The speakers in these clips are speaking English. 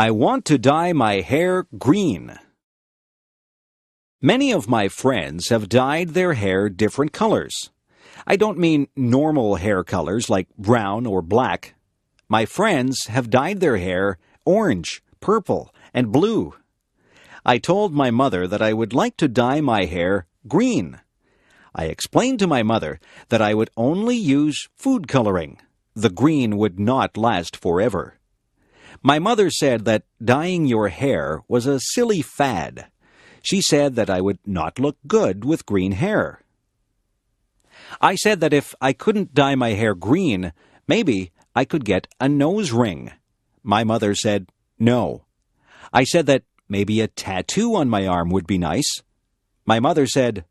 I want to dye my hair green. Many of my friends have dyed their hair different colors. I don't mean normal hair colors like brown or black. My friends have dyed their hair orange, purple, and blue. I told my mother that I would like to dye my hair green. I explained to my mother that I would only use food coloring. The green would not last forever. My mother said that dyeing your hair was a silly fad. She said that I would not look good with green hair. I said that if I couldn't dye my hair green, maybe I could get a nose ring. My mother said no. I said that maybe a tattoo on my arm would be nice. My mother said,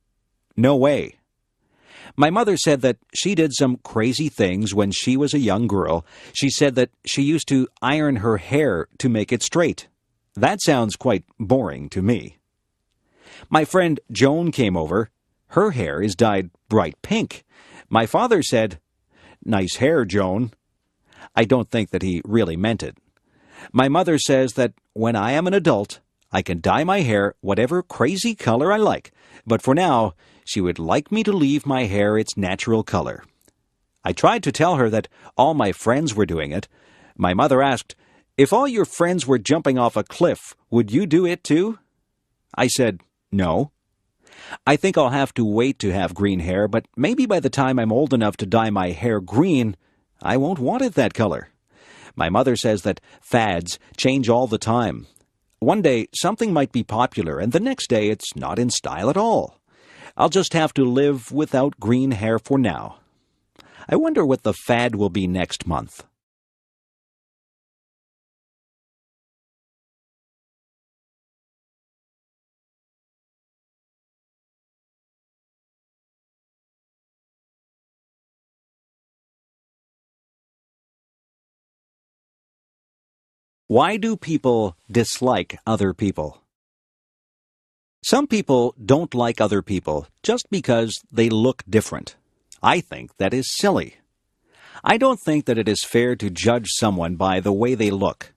no way. My mother said that she did some crazy things when she was a young girl. She said that she used to iron her hair to make it straight. That sounds quite boring to me. My friend Joan came over. Her hair is dyed bright pink. My father said, nice hair, Joan. I don't think that he really meant it. My mother says that when I am an adult, I can dye my hair whatever crazy color I like, but for now, she would like me to leave my hair its natural color. I tried to tell her that all my friends were doing it. My mother asked, if all your friends were jumping off a cliff, would you do it too? I said, no. I think I'll have to wait to have green hair, but maybe by the time I'm old enough to dye my hair green, I won't want it that color. My mother says that fads change all the time. One day, something might be popular, and the next day it's not in style at all. I'll just have to live without green hair for now. I wonder what the fad will be next month. Why do people dislike other people? Some people don't like other people just because they look different. I think that is silly. I don't think that it is fair to judge someone by the way they look.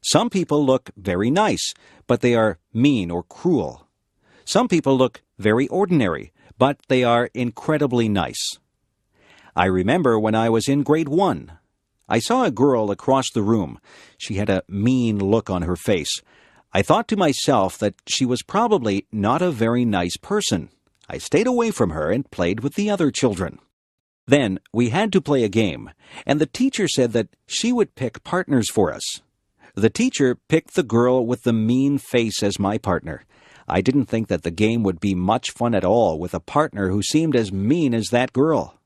Some people look very nice, but they are mean or cruel. Some people look very ordinary, but they are incredibly nice. I remember when I was in grade 1. I saw a girl across the room. She had a mean look on her face. I thought to myself that she was probably not a very nice person. I stayed away from her and played with the other children. Then we had to play a game, and the teacher said that she would pick partners for us. The teacher picked the girl with the mean face as my partner. I didn't think that the game would be much fun at all with a partner who seemed as mean as that girl.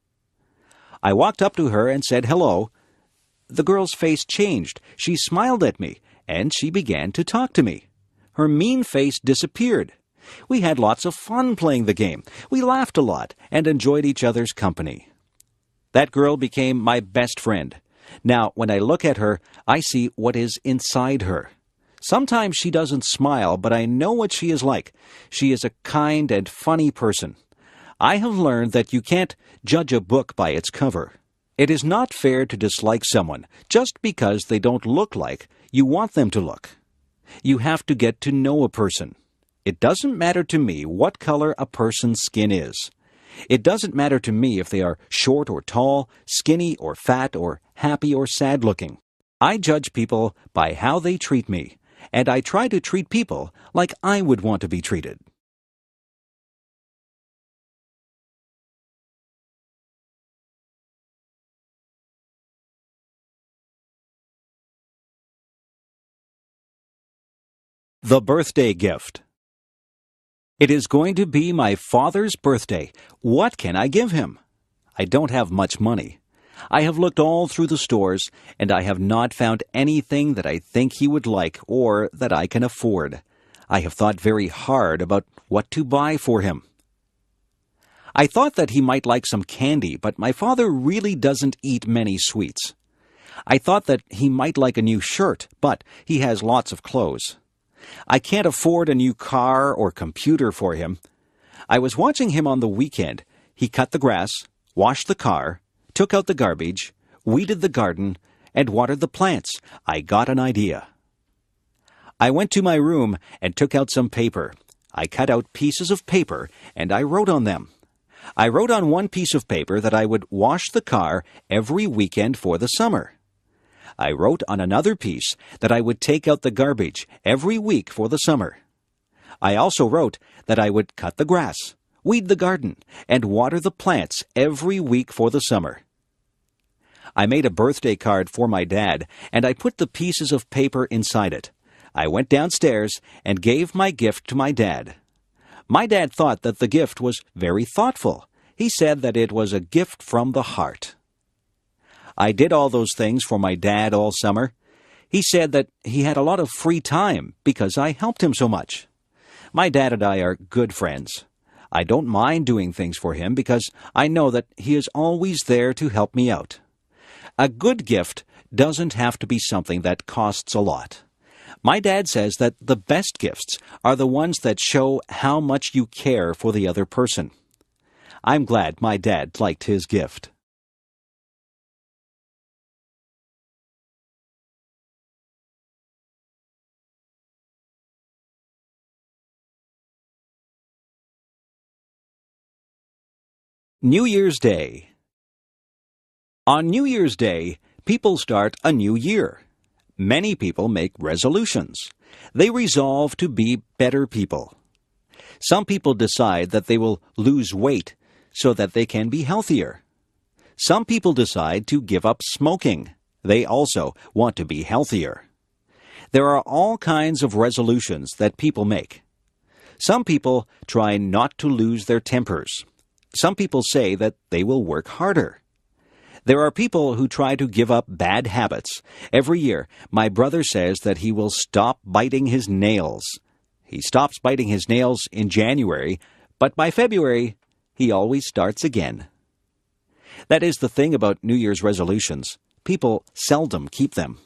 I walked up to her and said hello. The girl's face changed. She smiled at me, and she began to talk to me. Her mean face disappeared. We had lots of fun playing the game. We laughed a lot and enjoyed each other's company. That girl became my best friend. Now, when I look at her, I see what is inside her. Sometimes she doesn't smile, but I know what she is like. She is a kind and funny person. I have learned that you can't judge a book by its cover. It is not fair to dislike someone just because they don't look like you want them to look. You have to get to know a person. It doesn't matter to me what color a person's skin is. It doesn't matter to me if they are short or tall, skinny or fat, or happy or sad looking. I judge people by how they treat me, and I try to treat people like I would want to be treated. The birthday gift. It is going to be my father's birthday. What can I give him? I don't have much money. I have looked all through the stores, and I have not found anything that I think he would like or that I can afford. I have thought very hard about what to buy for him. I thought that he might like some candy, but my father really doesn't eat many sweets. I thought that he might like a new shirt, but he has lots of clothes. I can't afford a new car or computer for him. I was watching him on the weekend. He cut the grass, washed the car, took out the garbage, weeded the garden, and watered the plants. I got an idea. I went to my room and took out some paper. I cut out pieces of paper and I wrote on them. I wrote on one piece of paper that I would wash the car every weekend for the summer. I wrote on another piece that I would take out the garbage every week for the summer. I also wrote that I would cut the grass, weed the garden, and water the plants every week for the summer. I made a birthday card for my dad, and I put the pieces of paper inside it. I went downstairs and gave my gift to my dad. My dad thought that the gift was very thoughtful. He said that it was a gift from the heart. I did all those things for my dad all summer. He said that he had a lot of free time because I helped him so much. My dad and I are good friends. I don't mind doing things for him because I know that he is always there to help me out. A good gift doesn't have to be something that costs a lot. My dad says that the best gifts are the ones that show how much you care for the other person. I'm glad my dad liked his gift. New Year's Day. On New Year's Day, people start a new year. Many people make resolutions. They resolve to be better people. Some people decide that they will lose weight so that they can be healthier. Some people decide to give up smoking. They also want to be healthier. There are all kinds of resolutions that people make. Some people try not to lose their tempers. Some people say that they will work harder. There are people who try to give up bad habits. Every year, my brother says that he will stop biting his nails. He stops biting his nails in January, but by February, he always starts again. That is the thing about New Year's resolutions. People seldom keep them.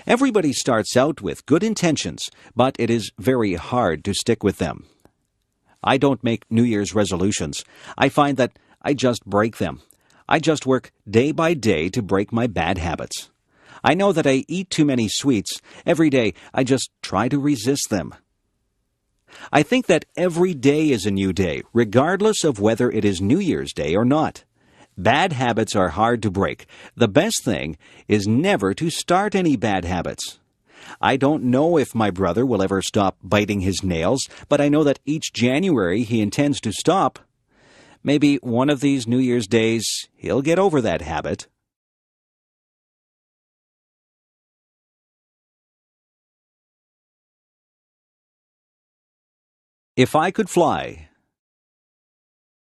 Everybody starts out with good intentions, but it is very hard to stick with them. I don't make New Year's resolutions. I find that I just break them. I just work day by day to break my bad habits. I know that I eat too many sweets. Every day, I just try to resist them. I think that every day is a new day, regardless of whether it is New Year's Day or not. Bad habits are hard to break. The best thing is never to start any bad habits. I don't know if my brother will ever stop biting his nails, but I know that each January he intends to stop. Maybe one of these New Year's days he'll get over that habit. If I could fly.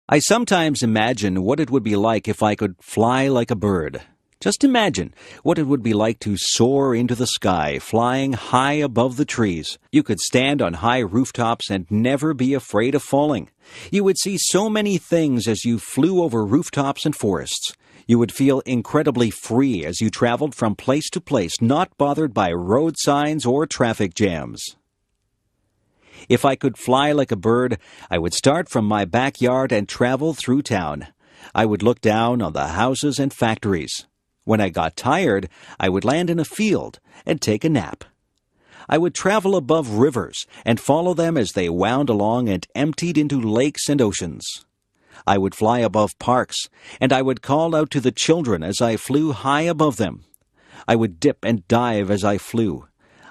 I sometimes imagine what it would be like if I could fly like a bird. Just imagine what it would be like to soar into the sky, flying high above the trees. You could stand on high rooftops and never be afraid of falling. You would see so many things as you flew over rooftops and forests. You would feel incredibly free as you traveled from place to place, not bothered by road signs or traffic jams. If I could fly like a bird, I would start from my backyard and travel through town. I would look down on the houses and factories. When I got tired, I would land in a field and take a nap. I would travel above rivers and follow them as they wound along and emptied into lakes and oceans. I would fly above parks, and I would call out to the children as I flew high above them. I would dip and dive as I flew.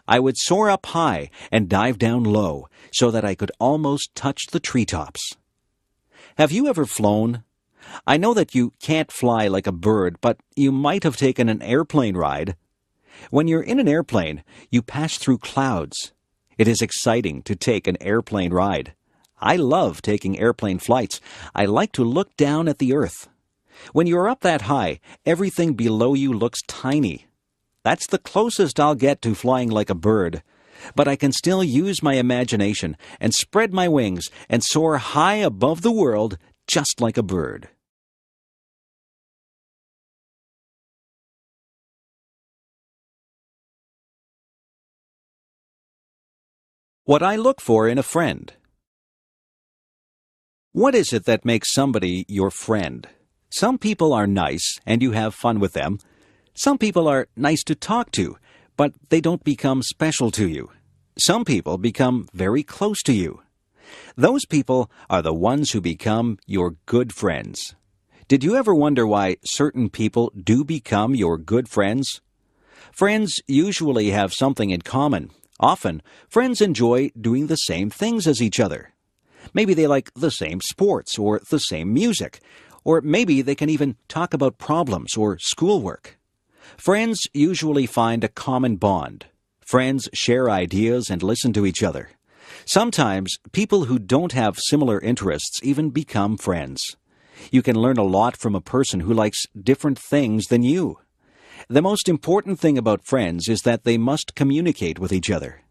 I would soar up high and dive down low so that I could almost touch the treetops. Have you ever flown? I know that you can't fly like a bird, but you might have taken an airplane ride. When you're in an airplane, you pass through clouds. It is exciting to take an airplane ride. I love taking airplane flights. I like to look down at the earth. When you're up that high, everything below you looks tiny. That's the closest I'll get to flying like a bird. But I can still use my imagination and spread my wings and soar high above the world just like a bird. What I look for in a friend. What is it that makes somebody your friend? Some people are nice and you have fun with them. Some people are nice to talk to, but they don't become special to you. Some people become very close to you. Those people are the ones who become your good friends. Did you ever wonder why certain people do become your good friends? Friends usually have something in common. Often, friends enjoy doing the same things as each other. Maybe they like the same sports or the same music, or maybe they can even talk about problems or schoolwork. Friends usually find a common bond. Friends share ideas and listen to each other. Sometimes, people who don't have similar interests even become friends. You can learn a lot from a person who likes different things than you. The most important thing about friends is that they must communicate with each other.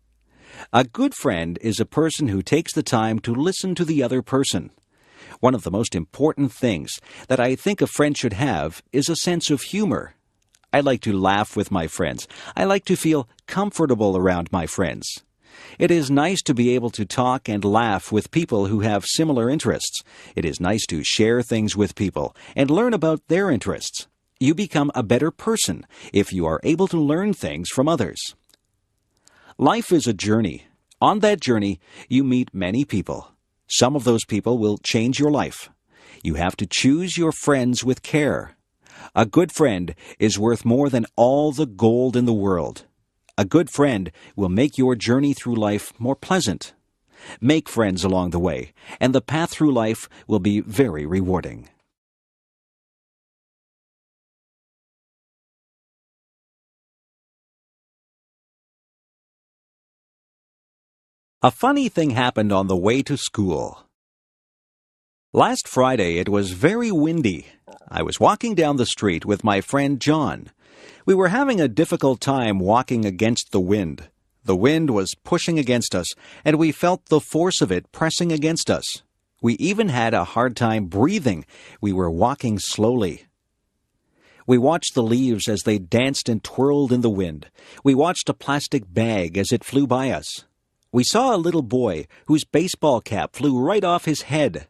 A good friend is a person who takes the time to listen to the other person. One of the most important things that I think a friend should have is a sense of humor. I like to laugh with my friends. I like to feel comfortable around my friends. It is nice to be able to talk and laugh with people who have similar interests. It is nice to share things with people and learn about their interests. You become a better person if you are able to learn things from others. Life is a journey. On that journey, you meet many people. Some of those people will change your life. You have to choose your friends with care. A good friend is worth more than all the gold in the world. A good friend will make your journey through life more pleasant. Make friends along the way, and the path through life will be very rewarding. A funny thing happened on the way to school. Last Friday it was very windy. I was walking down the street with my friend John. We were having a difficult time walking against the wind. The wind was pushing against us, and we felt the force of it pressing against us. We even had a hard time breathing. We were walking slowly. We watched the leaves as they danced and twirled in the wind. We watched a plastic bag as it flew by us. We saw a little boy whose baseball cap flew right off his head.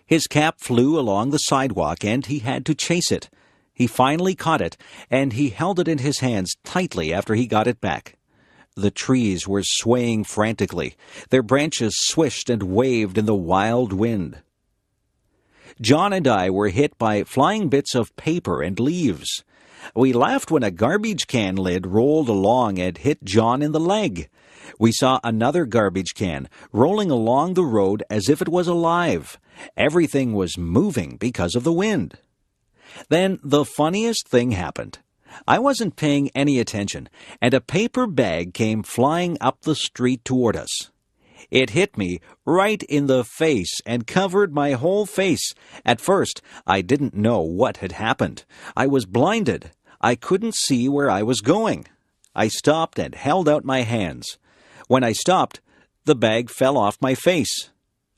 His cap flew along the sidewalk, and he had to chase it. He finally caught it, and he held it in his hands tightly after he got it back. The trees were swaying frantically. Their branches swished and waved in the wild wind. John and I were hit by flying bits of paper and leaves. We laughed when a garbage can lid rolled along and hit John in the leg. We saw another garbage can rolling along the road as if it was alive. Everything was moving because of the wind. Then the funniest thing happened. I wasn't paying any attention, and a paper bag came flying up the street toward us. It hit me right in the face and covered my whole face. At first, I didn't know what had happened. I was blinded. I couldn't see where I was going. I stopped and held out my hands. When I stopped, the bag fell off my face.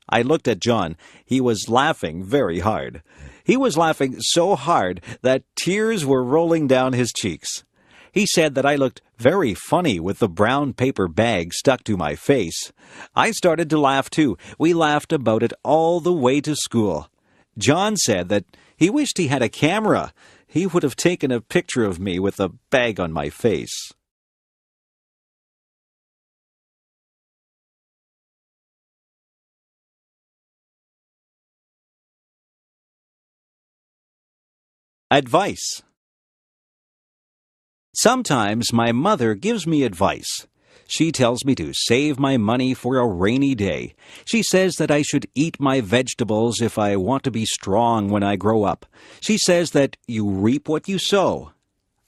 I looked at John. He was laughing very hard. He was laughing so hard that tears were rolling down his cheeks. He said that I looked very funny with the brown paper bag stuck to my face. I started to laugh too. We laughed about it all the way to school. John said that he wished he had a camera. He would have taken a picture of me with the bag on my face. Advice. Sometimes my mother gives me advice. She tells me to save my money for a rainy day. She says that I should eat my vegetables if I want to be strong when I grow up. She says that you reap what you sow.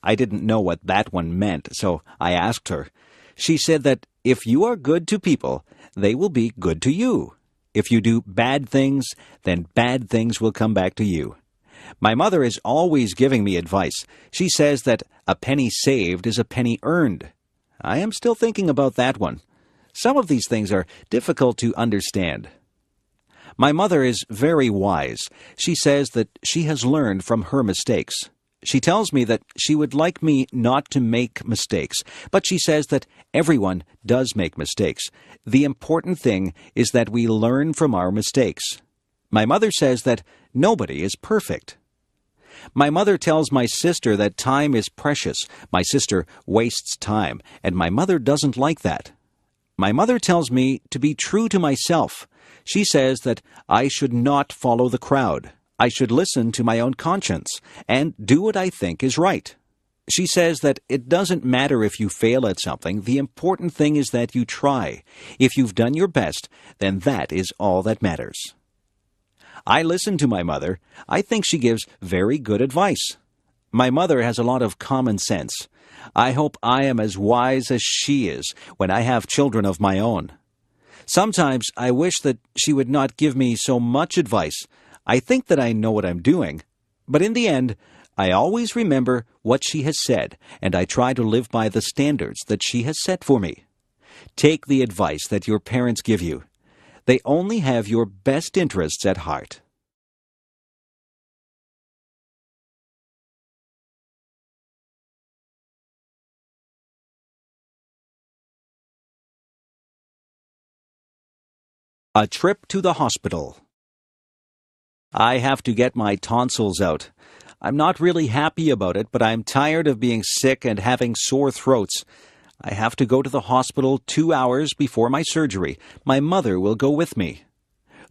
I didn't know what that one meant, so I asked her. She said that if you are good to people, they will be good to you. If you do bad things, then bad things will come back to you. My mother is always giving me advice. She says that a penny saved is a penny earned. I am still thinking about that one. Some of these things are difficult to understand. My mother is very wise. She says that she has learned from her mistakes. She tells me that she would like me not to make mistakes, but she says that everyone does make mistakes. The important thing is that we learn from our mistakes. My mother says that nobody is perfect. My mother tells my sister that time is precious. My sister wastes time, and my mother doesn't like that. My mother tells me to be true to myself. She says that I should not follow the crowd. I should listen to my own conscience and do what I think is right. She says that it doesn't matter if you fail at something. The important thing is that you try. If you've done your best, then that is all that matters. I listen to my mother. I think she gives very good advice. My mother has a lot of common sense. I hope I am as wise as she is when I have children of my own. Sometimes I wish that she would not give me so much advice. I think that I know what I'm doing. But in the end, I always remember what she has said, and I try to live by the standards that she has set for me. Take the advice that your parents give you. They only have your best interests at heart. A trip to the hospital. I have to get my tonsils out. I'm not really happy about it, but I'm tired of being sick and having sore throats. I have to go to the hospital 2 hours before my surgery. My mother will go with me.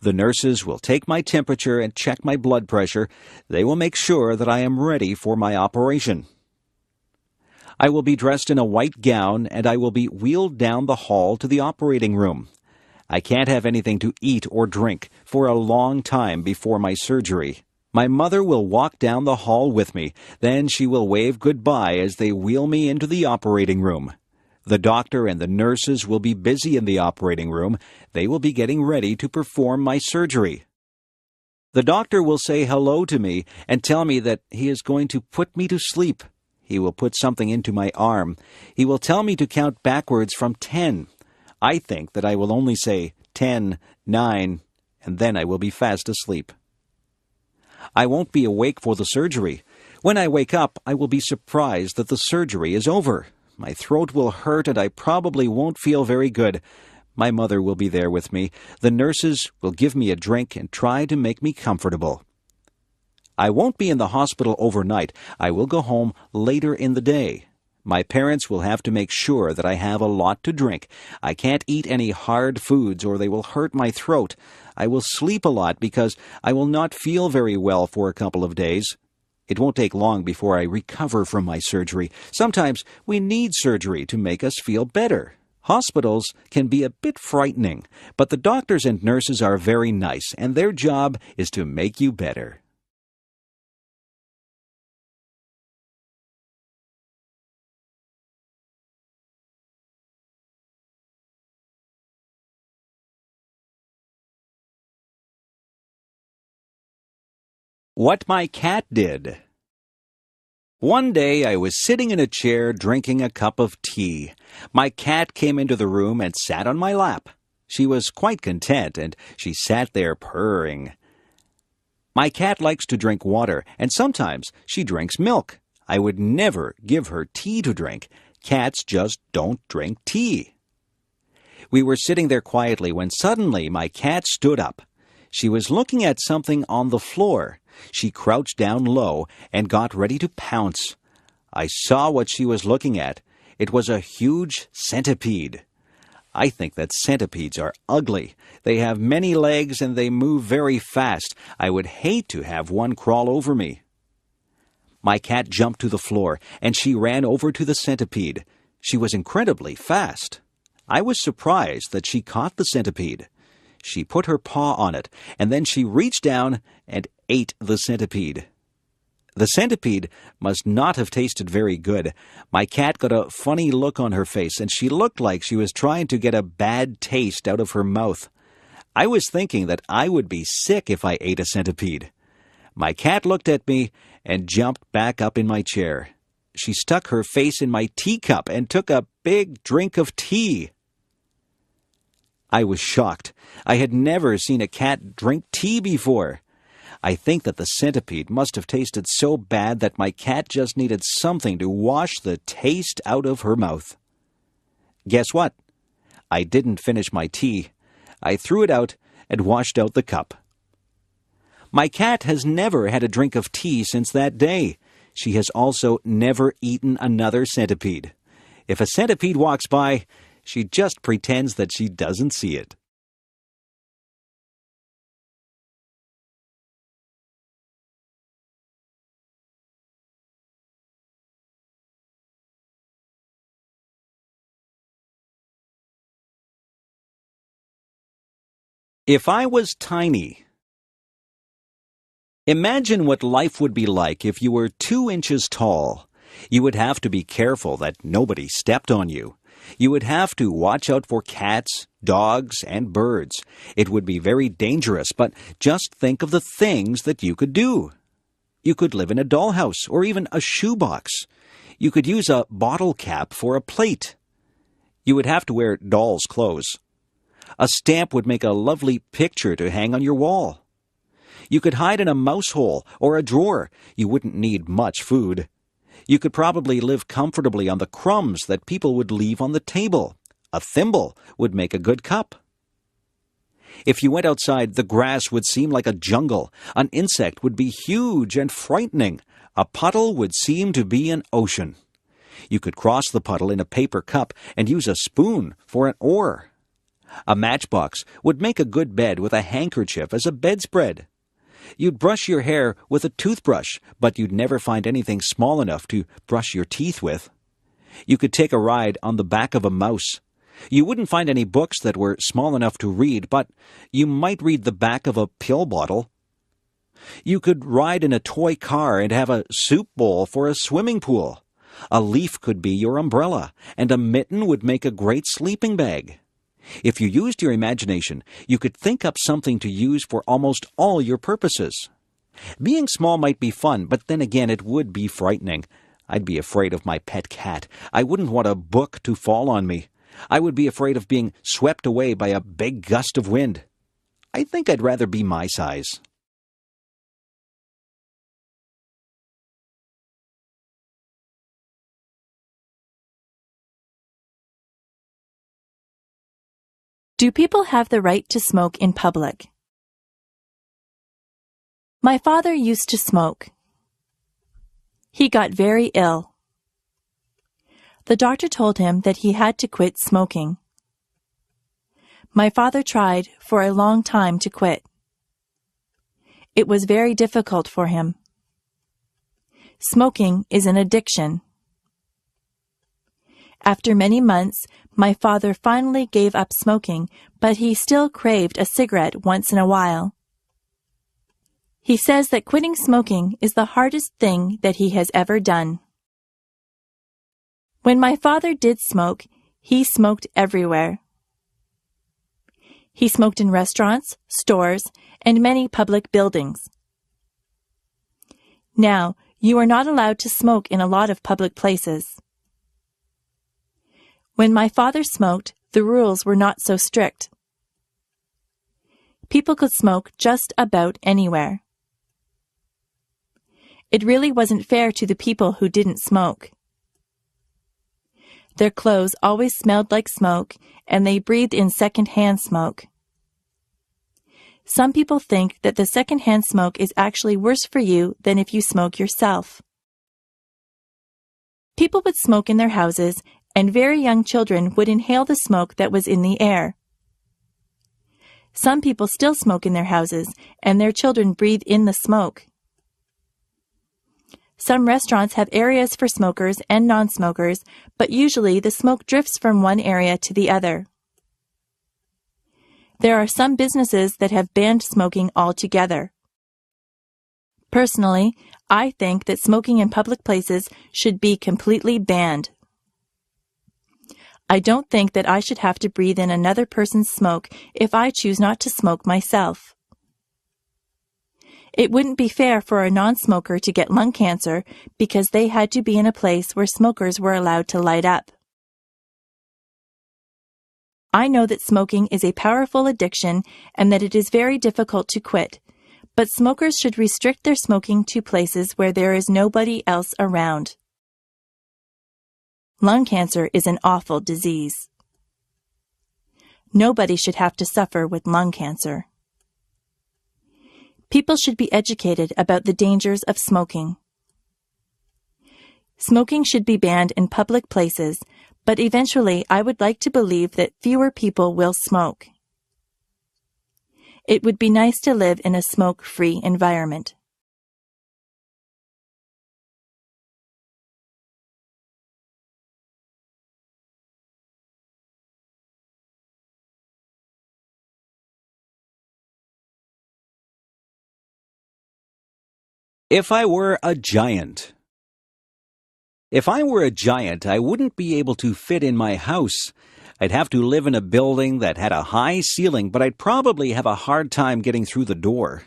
The nurses will take my temperature and check my blood pressure. They will make sure that I am ready for my operation. I will be dressed in a white gown, and I will be wheeled down the hall to the operating room. I can't have anything to eat or drink for a long time before my surgery. My mother will walk down the hall with me. Then she will wave goodbye as they wheel me into the operating room. The doctor and the nurses will be busy in the operating room. They will be getting ready to perform my surgery. The doctor will say hello to me and tell me that he is going to put me to sleep. He will put something into my arm. He will tell me to count backwards from 10. I think that I will only say 10, 9, and then I will be fast asleep. I won't be awake for the surgery. When I wake up, I will be surprised that the surgery is over. My throat will hurt and I probably won't feel very good. My mother will be there with me. The nurses will give me a drink and try to make me comfortable. I won't be in the hospital overnight. I will go home later in the day. My parents will have to make sure that I have a lot to drink. I can't eat any hard foods or they will hurt my throat. I will sleep a lot because I will not feel very well for a couple of days. It won't take long before I recover from my surgery. Sometimes we need surgery to make us feel better. Hospitals can be a bit frightening, but the doctors and nurses are very nice, and their job is to make you better. What my cat did. One day I was sitting in a chair drinking a cup of tea. My cat came into the room and sat on my lap. She was quite content, and she sat there purring. My cat likes to drink water, and sometimes she drinks milk. I would never give her tea to drink. Cats just don't drink tea. We were sitting there quietly when suddenly my cat stood up. She was looking at something on the floor. She crouched down low and got ready to pounce. I saw what she was looking at. It was a huge centipede. I think that centipedes are ugly. They have many legs and they move very fast. I would hate to have one crawl over me. My cat jumped to the floor and she ran over to the centipede. She was incredibly fast. I was surprised that she caught the centipede. She put her paw on it, and then she reached down and ate the centipede. The centipede must not have tasted very good. My cat got a funny look on her face, and she looked like she was trying to get a bad taste out of her mouth. I was thinking that I would be sick if I ate a centipede. My cat looked at me and jumped back up in my chair. She stuck her face in my teacup and took a big drink of tea. I was shocked. I had never seen a cat drink tea before. I think that the centipede must have tasted so bad that my cat just needed something to wash the taste out of her mouth. Guess what? I didn't finish my tea. I threw it out and washed out the cup. My cat has never had a drink of tea since that day. She has also never eaten another centipede. If a centipede walks by, She just pretends that she doesn't see it. If I was tiny. Imagine what life would be like if you were 2 inches tall. You would have to be careful that nobody stepped on you. You would have to watch out for cats, dogs, and birds. It would be very dangerous, but just think of the things that you could do. You could live in a dollhouse or even a shoebox. You could use a bottle cap for a plate. You would have to wear doll's clothes. A stamp would make a lovely picture to hang on your wall. You could hide in a mouse hole or a drawer. You wouldn't need much food. You could probably live comfortably on the crumbs that people would leave on the table. A thimble would make a good cup. If you went outside, the grass would seem like a jungle. An insect would be huge and frightening. A puddle would seem to be an ocean. You could cross the puddle in a paper cup and use a spoon for an oar. A matchbox would make a good bed with a handkerchief as a bedspread. You'd brush your hair with a toothbrush, but you'd never find anything small enough to brush your teeth with. You could take a ride on the back of a mouse. You wouldn't find any books that were small enough to read, but you might read the back of a pill bottle. You could ride in a toy car and have a soup bowl for a swimming pool. A leaf could be your umbrella, and a mitten would make a great sleeping bag. If you used your imagination, you could think up something to use for almost all your purposes. Being small might be fun, but then again it would be frightening. I'd be afraid of my pet cat. I wouldn't want a book to fall on me. I would be afraid of being swept away by a big gust of wind. I think I'd rather be my size. Do people have the right to smoke in public? My father used to smoke. He got very ill. The doctor told him that he had to quit smoking. My father tried for a long time to quit. It was very difficult for him. Smoking is an addiction. After many months, my father finally gave up smoking, but he still craved a cigarette once in a while. He says that quitting smoking is the hardest thing that he has ever done. When my father did smoke, he smoked everywhere. He smoked in restaurants, stores, and many public buildings. Now, you are not allowed to smoke in a lot of public places. When my father smoked, the rules were not so strict. People could smoke just about anywhere. It really wasn't fair to the people who didn't smoke. Their clothes always smelled like smoke, and they breathed in second-hand smoke. Some people think that the second-hand smoke is actually worse for you than if you smoke yourself. People would smoke in their houses, and very young children would inhale the smoke that was in the air. Some people still smoke in their houses, and their children breathe in the smoke. Some restaurants have areas for smokers and non-smokers, but usually the smoke drifts from one area to the other. There are some businesses that have banned smoking altogether. Personally, I think that smoking in public places should be completely banned. I don't think that I should have to breathe in another person's smoke if I choose not to smoke myself. It wouldn't be fair for a non-smoker to get lung cancer because they had to be in a place where smokers were allowed to light up. I know that smoking is a powerful addiction and that it is very difficult to quit, but smokers should restrict their smoking to places where there is nobody else around. Lung cancer is an awful disease. Nobody should have to suffer with lung cancer. People should be educated about the dangers of smoking. Smoking should be banned in public places, but eventually I would like to believe that fewer people will smoke. It would be nice to live in a smoke-free environment. If I were a giant. If I were a giant, I wouldn't be able to fit in my house. I'd have to live in a building that had a high ceiling, but I'd probably have a hard time getting through the door.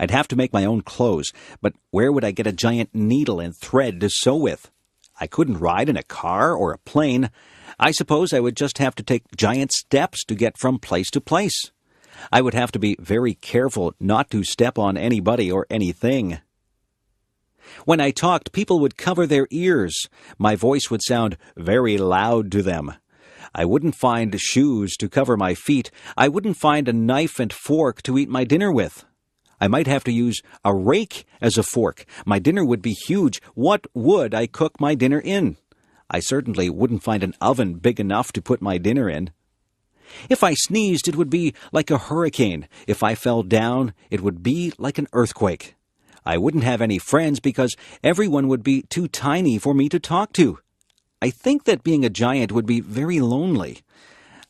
I'd have to make my own clothes, but where would I get a giant needle and thread to sew with? I couldn't ride in a car or a plane. I suppose I would just have to take giant steps to get from place to place. I would have to be very careful not to step on anybody or anything. When I talked, people would cover their ears. My voice would sound very loud to them. I wouldn't find shoes to cover my feet. I wouldn't find a knife and fork to eat my dinner with. I might have to use a rake as a fork. My dinner would be huge. What would I cook my dinner in? I certainly wouldn't find an oven big enough to put my dinner in. If I sneezed, it would be like a hurricane. If I fell down, it would be like an earthquake. I wouldn't have any friends because everyone would be too tiny for me to talk to. I think that being a giant would be very lonely.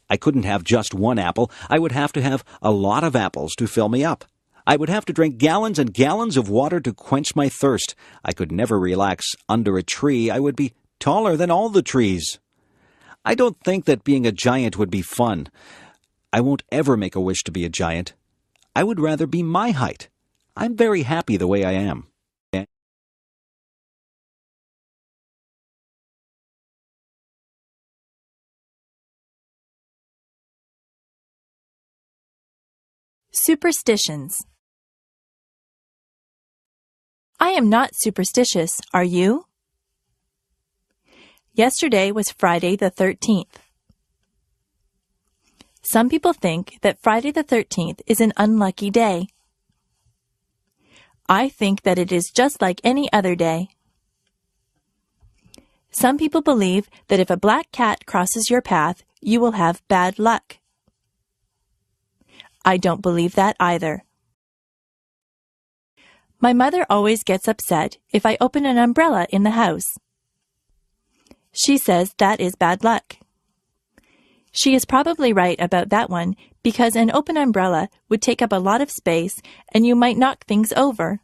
I couldn't have just one apple. I would have to have a lot of apples to fill me up. I would have to drink gallons and gallons of water to quench my thirst. I could never relax under a tree. I would be taller than all the trees. I don't think that being a giant would be fun. I won't ever make a wish to be a giant. I would rather be my height. I'm very happy the way I am. Superstitions. I am not superstitious, are you? Yesterday was Friday the 13th. Some people think that Friday the 13th is an unlucky day. I think that it is just like any other day. Some people believe that if a black cat crosses your path, you will have bad luck. I don't believe that either. My mother always gets upset if I open an umbrella in the house. She says that is bad luck. She is probably right about that one because an open umbrella would take up a lot of space and you might knock things over.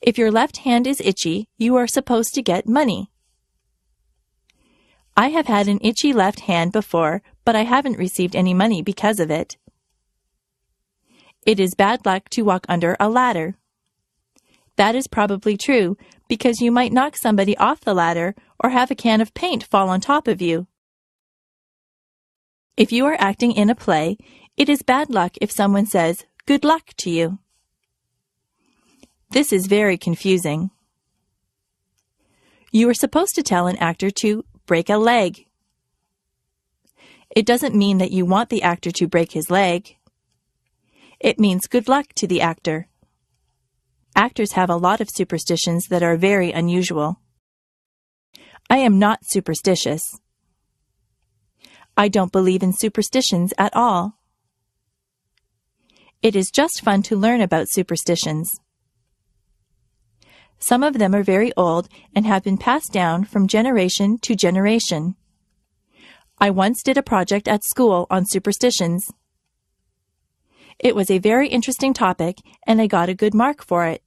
If your left hand is itchy, you are supposed to get money. I have had an itchy left hand before, but I haven't received any money because of it. It is bad luck to walk under a ladder. That is probably true because you might knock somebody off the ladder or have a can of paint fall on top of you. If you are acting in a play, it is bad luck if someone says, "Good luck" to you. This is very confusing. You are supposed to tell an actor to break a leg. It doesn't mean that you want the actor to break his leg. It means good luck to the actor. Actors have a lot of superstitions that are very unusual. I am not superstitious. I don't believe in superstitions at all. It is just fun to learn about superstitions. Some of them are very old and have been passed down from generation to generation. I once did a project at school on superstitions. It was a very interesting topic, and I got a good mark for it.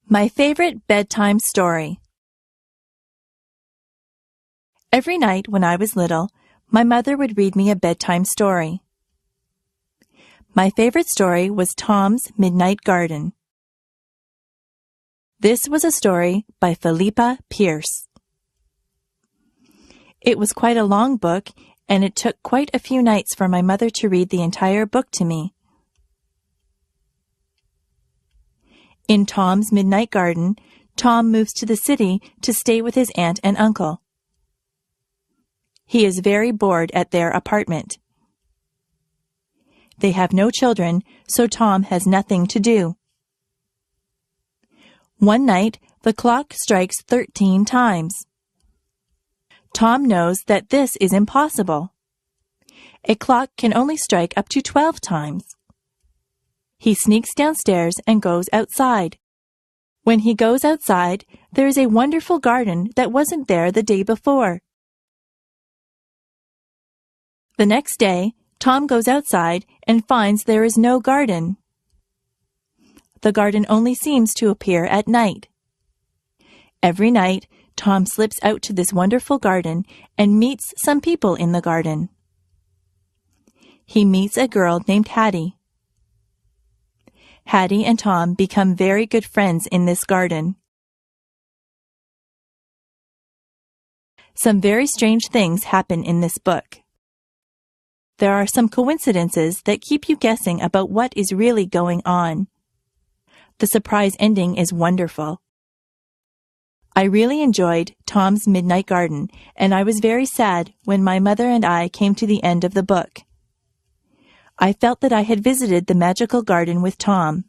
My favorite bedtime story. Every night when I was little, my mother would read me a bedtime story. My favorite story was Tom's Midnight Garden. This was a story by Philippa Pierce. It was quite a long book, and it took quite a few nights for my mother to read the entire book to me. In Tom's Midnight Garden, Tom moves to the city to stay with his aunt and uncle. He is very bored at their apartment. They have no children, so Tom has nothing to do. One night, the clock strikes 13 times. Tom knows that this is impossible. A clock can only strike up to 12 times. He sneaks downstairs and goes outside. When he goes outside, there is a wonderful garden that wasn't there the day before. The next day, Tom goes outside and finds there is no garden. The garden only seems to appear at night. Every night, Tom slips out to this wonderful garden and meets some people in the garden. He meets a girl named Hattie. Hattie and Tom become very good friends in this garden. Some very strange things happen in this book. There are some coincidences that keep you guessing about what is really going on. The surprise ending is wonderful. I really enjoyed Tom's Midnight Garden, and I was very sad when my mother and I came to the end of the book. I felt that I had visited the magical garden with Tom.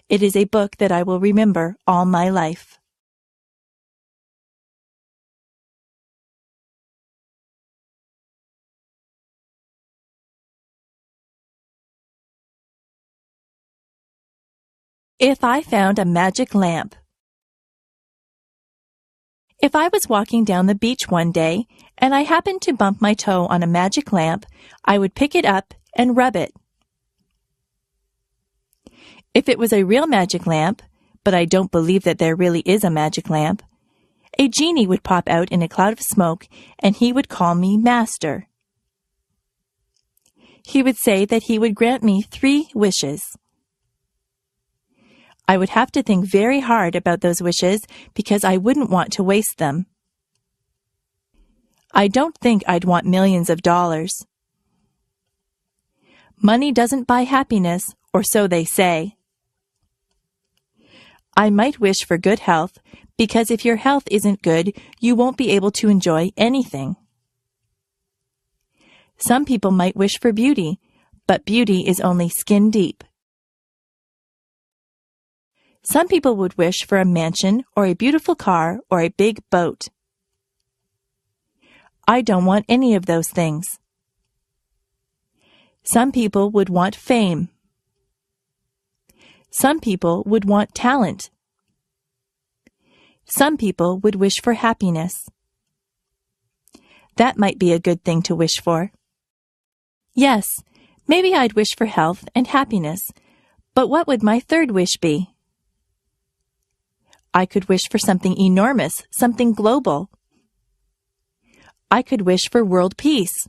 It is a book that I will remember all my life. If I found a magic lamp. If I was walking down the beach one day and I happened to bump my toe on a magic lamp, I would pick it up and rub it. If it was a real magic lamp, but I don't believe that there really is a magic lamp, a genie would pop out in a cloud of smoke and he would call me Master. He would say that he would grant me 3 wishes. I would have to think very hard about those wishes because I wouldn't want to waste them. I don't think I'd want millions of dollars. Money doesn't buy happiness, or so they say. I might wish for good health because if your health isn't good, you won't be able to enjoy anything. Some people might wish for beauty, but beauty is only skin deep. Some people would wish for a mansion or a beautiful car or a big boat. I don't want any of those things. Some people would want fame. Some people would want talent. Some people would wish for happiness. That might be a good thing to wish for. Yes, maybe I'd wish for health and happiness, but what would my third wish be? I could wish for something enormous, something global. I could wish for world peace.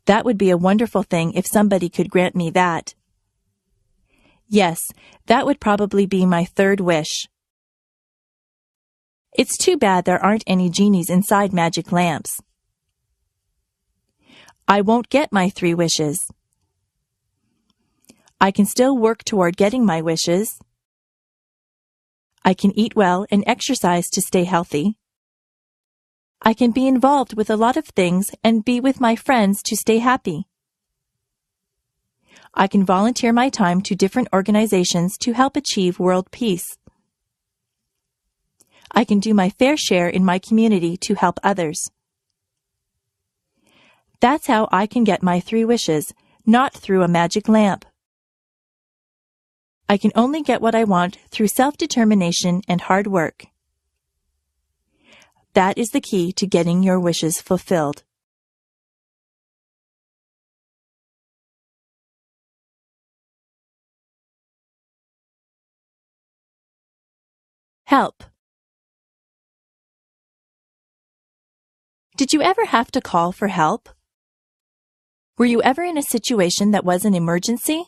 That would be a wonderful thing if somebody could grant me that. Yes, that would probably be my third wish. It's too bad there aren't any genies inside magic lamps. I won't get my 3 wishes. I can still work toward getting my wishes. I can eat well and exercise to stay healthy. I can be involved with a lot of things and be with my friends to stay happy. I can volunteer my time to different organizations to help achieve world peace. I can do my fair share in my community to help others. That's how I can get my 3 wishes, not through a magic lamp. I can only get what I want through self-determination and hard work. That is the key to getting your wishes fulfilled. Help. Did you ever have to call for help? Were you ever in a situation that was an emergency?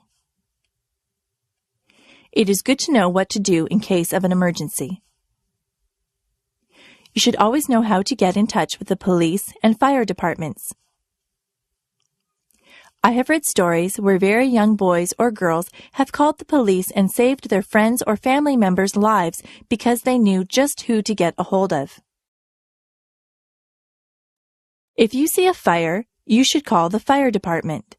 It is good to know what to do in case of an emergency. You should always know how to get in touch with the police and fire departments. I have read stories where very young boys or girls have called the police and saved their friends' or family members' lives because they knew just who to get a hold of. If you see a fire, you should call the fire department.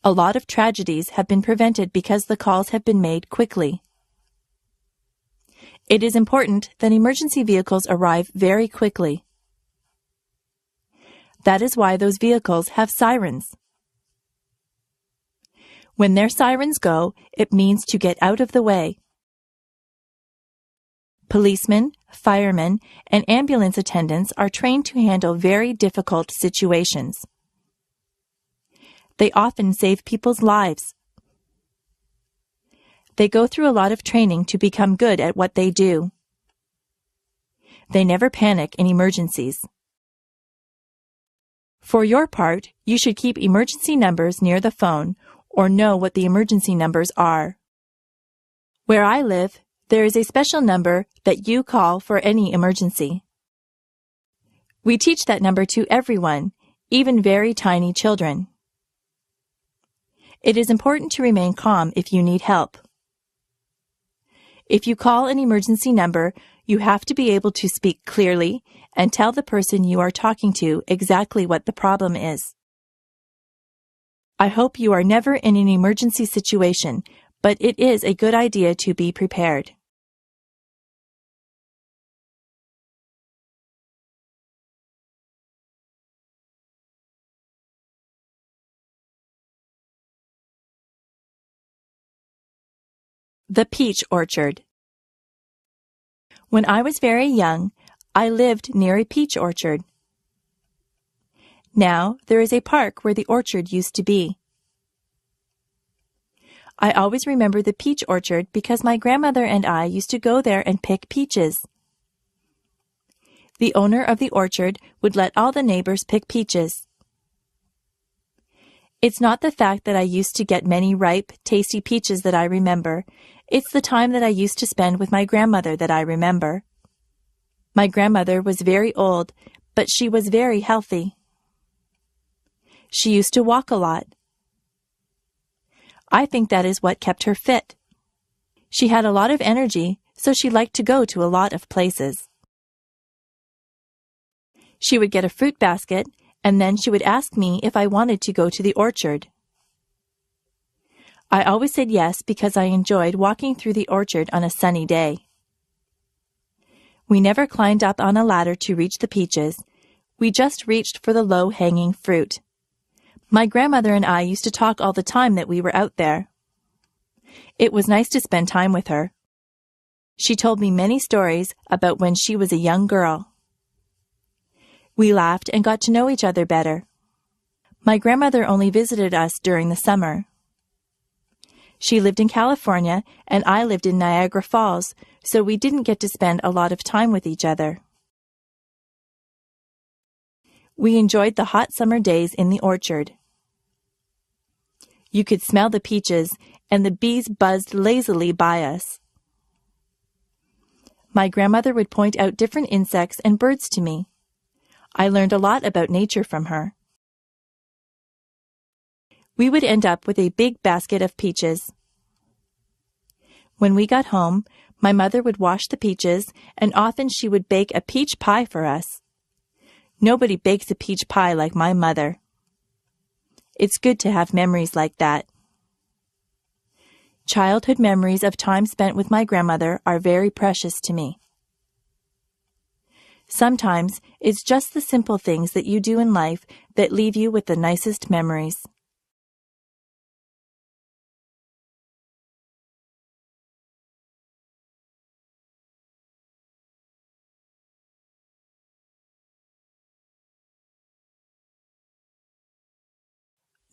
A lot of tragedies have been prevented because the calls have been made quickly. It is important that emergency vehicles arrive very quickly. That is why those vehicles have sirens. When their sirens go, it means to get out of the way. Policemen, firemen, and ambulance attendants are trained to handle very difficult situations. They often save people's lives. They go through a lot of training to become good at what they do. They never panic in emergencies. For your part, you should keep emergency numbers near the phone or know what the emergency numbers are. Where I live, there is a special number that you call for any emergency. We teach that number to everyone, even very tiny children. It is important to remain calm if you need help. If you call an emergency number, you have to be able to speak clearly and tell the person you are talking to exactly what the problem is. I hope you are never in an emergency situation, but it is a good idea to be prepared. The peach orchard. When I was very young, I lived near a peach orchard. Now there is a park where the orchard used to be. I always remember the peach orchard because my grandmother and I used to go there and pick peaches. The owner of the orchard would let all the neighbors pick peaches. It's not the fact that I used to get many ripe, tasty peaches that I remember. It's the time that I used to spend with my grandmother that I remember. My grandmother was very old, but she was very healthy. She used to walk a lot. I think that is what kept her fit. She had a lot of energy, so she liked to go to a lot of places. She would get a fruit basket, and then she would ask me if I wanted to go to the orchard. I always said yes because I enjoyed walking through the orchard on a sunny day. We never climbed up on a ladder to reach the peaches. We just reached for the low-hanging fruit. My grandmother and I used to talk all the time that we were out there. It was nice to spend time with her. She told me many stories about when she was a young girl. We laughed and got to know each other better. My grandmother only visited us during the summer. She lived in California and I lived in Niagara Falls, so we didn't get to spend a lot of time with each other. We enjoyed the hot summer days in the orchard. You could smell the peaches, and the bees buzzed lazily by us. My grandmother would point out different insects and birds to me. I learned a lot about nature from her. We would end up with a big basket of peaches. When we got home, my mother would wash the peaches, and often she would bake a peach pie for us. Nobody bakes a peach pie like my mother. It's good to have memories like that. Childhood memories of time spent with my grandmother are very precious to me. Sometimes it's just the simple things that you do in life that leave you with the nicest memories.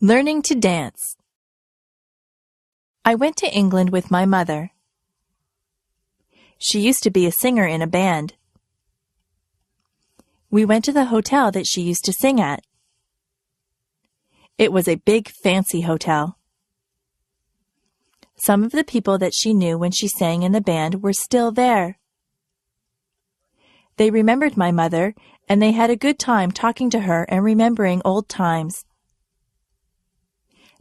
Learning to dance. I went to England with my mother. She used to be a singer in a band. We went to the hotel that she used to sing at. It was a big, fancy hotel. Some of the people that she knew when she sang in the band were still there. They remembered my mother, and they had a good time talking to her and remembering old times.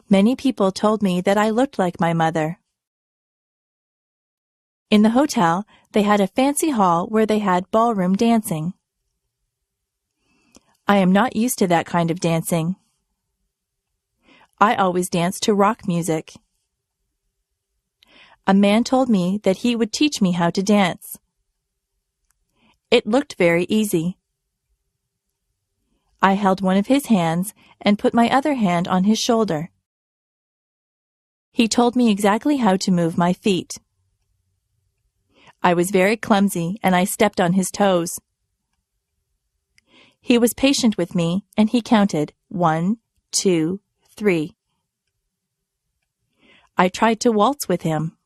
Many people told me that I looked like my mother. In the hotel, they had a fancy hall where they had ballroom dancing. I am not used to that kind of dancing. I always danced to rock music. A man told me that he would teach me how to dance. It looked very easy. I held one of his hands and put my other hand on his shoulder. He told me exactly how to move my feet. I was very clumsy and I stepped on his toes. He was patient with me and he counted 1, 2, 3. I tried to waltz with him.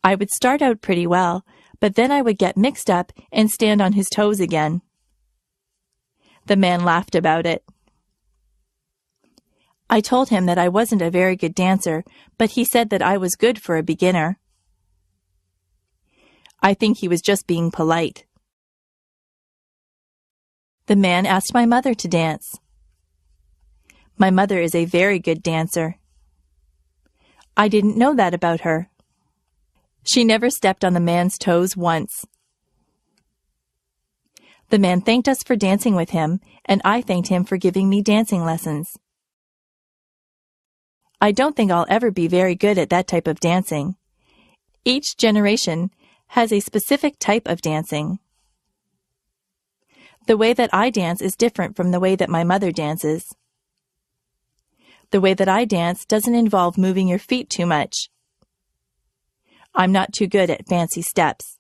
I would start out pretty well, but then I would get mixed up and stand on his toes again. The man laughed about it. I told him that I wasn't a very good dancer, but he said that I was good for a beginner. I think he was just being polite. The man asked my mother to dance. My mother is a very good dancer. I didn't know that about her. She never stepped on the man's toes once. The man thanked us for dancing with him, and I thanked him for giving me dancing lessons. I don't think I'll ever be very good at that type of dancing. Each generation has a specific type of dancing. The way that I dance is different from the way that my mother dances. The way that I dance doesn't involve moving your feet too much. I'm not too good at fancy steps.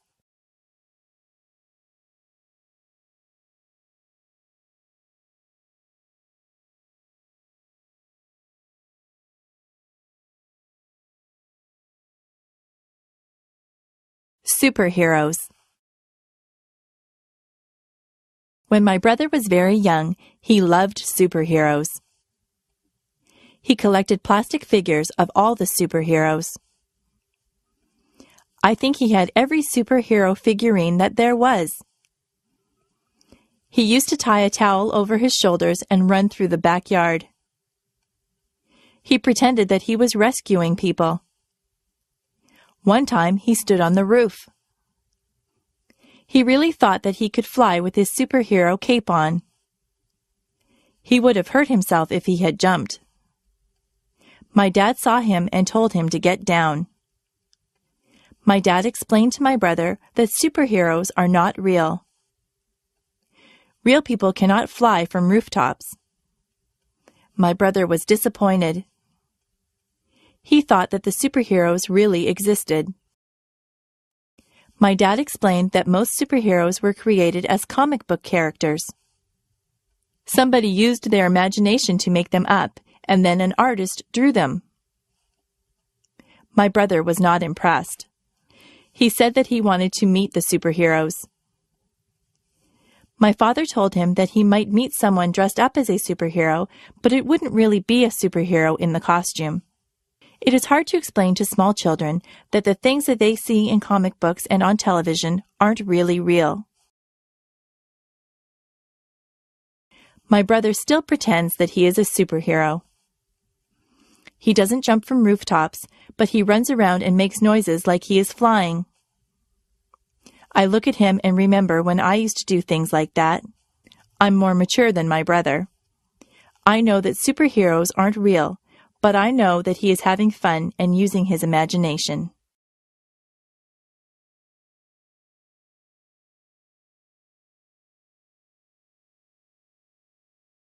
Superheroes. When my brother was very young, he loved superheroes. He collected plastic figures of all the superheroes. I think he had every superhero figurine that there was. He used to tie a towel over his shoulders and run through the backyard. He pretended that he was rescuing people. One time he stood on the roof. He really thought that he could fly with his superhero cape on. He would have hurt himself if he had jumped. My dad saw him and told him to get down. My dad explained to my brother that superheroes are not real. Real people cannot fly from rooftops. My brother was disappointed. He thought that the superheroes really existed. My dad explained that most superheroes were created as comic book characters. Somebody used their imagination to make them up, and then an artist drew them. My brother was not impressed. He said that he wanted to meet the superheroes. My father told him that he might meet someone dressed up as a superhero, but it wouldn't really be a superhero in the costume. It is hard to explain to small children that the things that they see in comic books and on television aren't really real. My brother still pretends that he is a superhero. He doesn't jump from rooftops, but he runs around and makes noises like he is flying. I look at him and remember when I used to do things like that. I'm more mature than my brother. I know that superheroes aren't real, but I know that he is having fun and using his imagination.